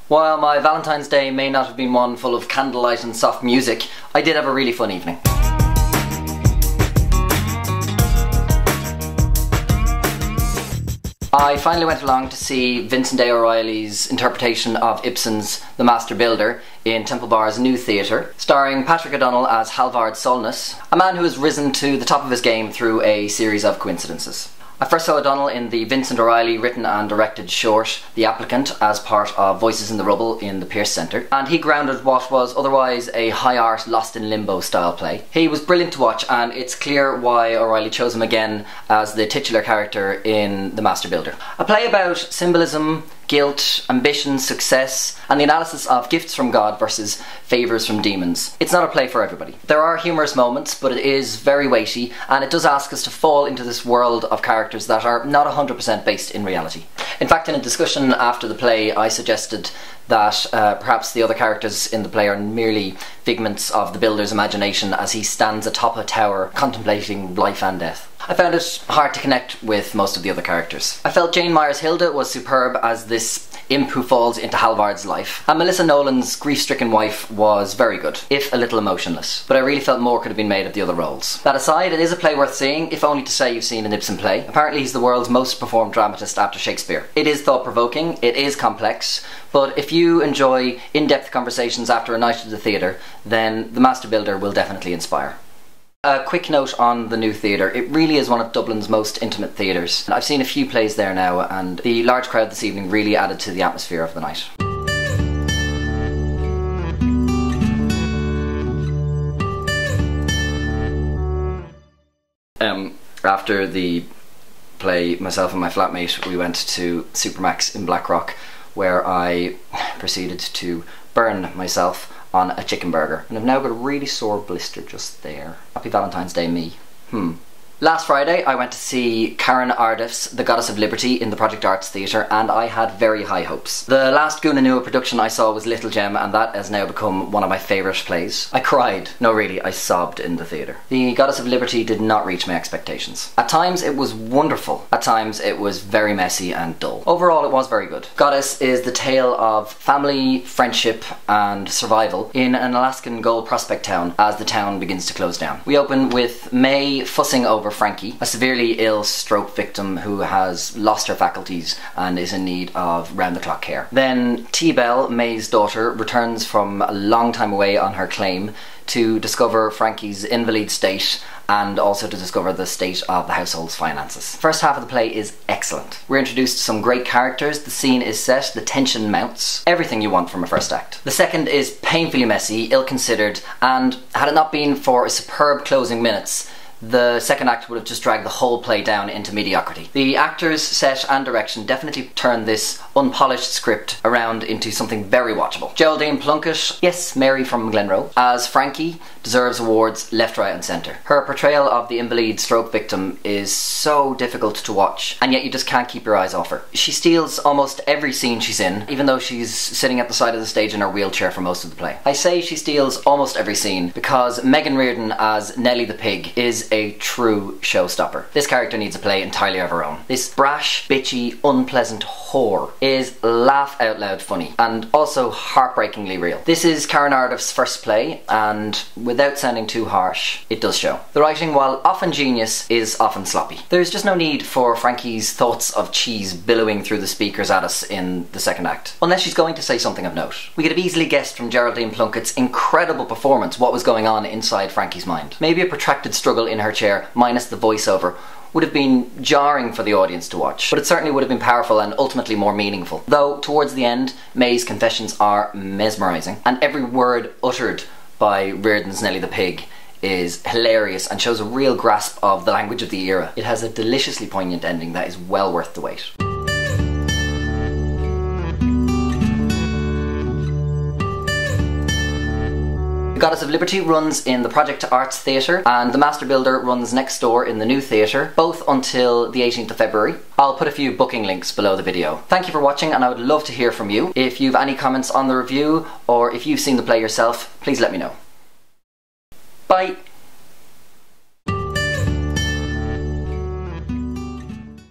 While my Valentine's Day may not have been one full of candlelight and soft music, I did have a really fun evening. I finally went along to see Vincent O'Reilly's interpretation of Ibsen's The Master Builder in Temple Bar's new theatre, starring Patrick O'Donnell as Halvard Solness, a man who has risen to the top of his game through a series of coincidences. I first saw O'Donnell in the Vincent O'Reilly written and directed short The Applicant as part of Voices in the Rubble in the Pearce Centre, and he grounded what was otherwise a high art Lost in Limbo style play. He was brilliant to watch, and it's clear why O'Reilly chose him again as the titular character in The Master Builder. A play about symbolism, guilt, ambition, success, and the analysis of gifts from God versus favours from demons. It's not a play for everybody. There are humorous moments, but it is very weighty, and it does ask us to fall into this world of characters that are not 100% based in reality. In fact, in a discussion after the play, I suggested that perhaps the other characters in the play are merely figments of the builder's imagination as he stands atop a tower contemplating life and death. I found it hard to connect with most of the other characters. I felt Jane Meyer's Hilda was superb as this imp who falls into Halvard's life, and Melissa Nolan's grief-stricken wife was very good, if a little emotionless, but I really felt more could have been made of the other roles. That aside, it is a play worth seeing, if only to say you've seen an Ibsen play. Apparently he's the world's most performed dramatist after Shakespeare. It is thought-provoking, it is complex, but if you enjoy in-depth conversations after a night at the theatre, then The Master Builder will definitely inspire. A quick note on the new theatre. It really is one of Dublin's most intimate theatres. I've seen a few plays there now, and the large crowd this evening really added to the atmosphere of the night. After the play, myself and my flatmate, we went to Supermax in Blackrock, where I proceeded to burn myself on a chicken burger, and I've now got a really sore blister just there. Happy Valentine's Day, me. Last Friday I went to see Karen Ardiff's The Goddess of Liberty in the Project Arts Theatre, and I had very high hopes. The last Gunanua production I saw was Little Gem, and that has now become one of my favourite plays. I cried. No, really, I sobbed in the theatre. The Goddess of Liberty did not reach my expectations. At times it was wonderful. At times it was very messy and dull. Overall it was very good. Goddess is the tale of family, friendship and survival in an Alaskan gold prospect town as the town begins to close down. We open with May fussing over Frankie, a severely ill stroke victim who has lost her faculties and is in need of round-the-clock care. Then T-Bell, May's daughter, returns from a long time away on her claim to discover Frankie's invalid state and also to discover the state of the household's finances. First half of the play is excellent. We're introduced to some great characters, the scene is set, the tension mounts, everything you want from a first act. The second is painfully messy, ill-considered, and had it not been for a superb closing minutes, the second act would have just dragged the whole play down into mediocrity. The actors, set and direction definitely turned this unpolished script around into something very watchable. Geraldine Plunkett, yes, Mary from Glenroe, as Frankie deserves awards left, right and centre. Her portrayal of the invalid stroke victim is so difficult to watch, and yet you just can't keep your eyes off her. She steals almost every scene she's in, even though she's sitting at the side of the stage in her wheelchair for most of the play. I say she steals almost every scene because Megan Reardon as Nellie the Pig is a true showstopper. This character needs a play entirely of her own. This brash, bitchy, unpleasant whore is laugh out loud funny and also heartbreakingly real. This is Karen Ardiff's first play, and without sounding too harsh, it does show. The writing, while often genius, is often sloppy. There's just no need for Frankie's thoughts of cheese billowing through the speakers at us in the second act, unless she's going to say something of note. We could have easily guessed from Geraldine Plunkett's incredible performance what was going on inside Frankie's mind. Maybe a protracted struggle in her chair, minus the voiceover, would have been jarring for the audience to watch, but it certainly would have been powerful and ultimately more meaningful. Though, towards the end, May's confessions are mesmerising, and every word uttered by Reardon's Nellie the Pig is hilarious and shows a real grasp of the language of the era. It has a deliciously poignant ending that is well worth the wait. The Goddess of Liberty runs in the Project Arts Theatre, and The Master Builder runs next door in the new theatre, both until the 18th of February. I'll put a few booking links below the video. Thank you for watching, and I would love to hear from you. If you've any comments on the review, or if you've seen the play yourself, please let me know. Bye!